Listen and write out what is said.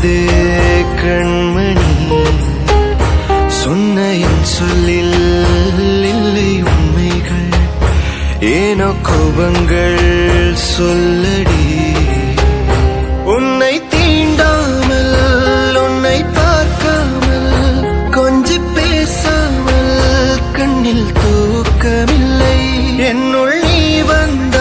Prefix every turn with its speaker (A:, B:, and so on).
A: சொல்லுது கண்மணி, சொன்ன என் சொல்லில் இல்லை உண்மைகள், ஏனோ கோபங்கள் சொல்லடி. உன்னை தீண்டாமல், உன்னை பார்க்காமல், கொஞ்சி பேசாமல் கண்ணில் தூக்கமில்லை. என்னுள் நீ வந்த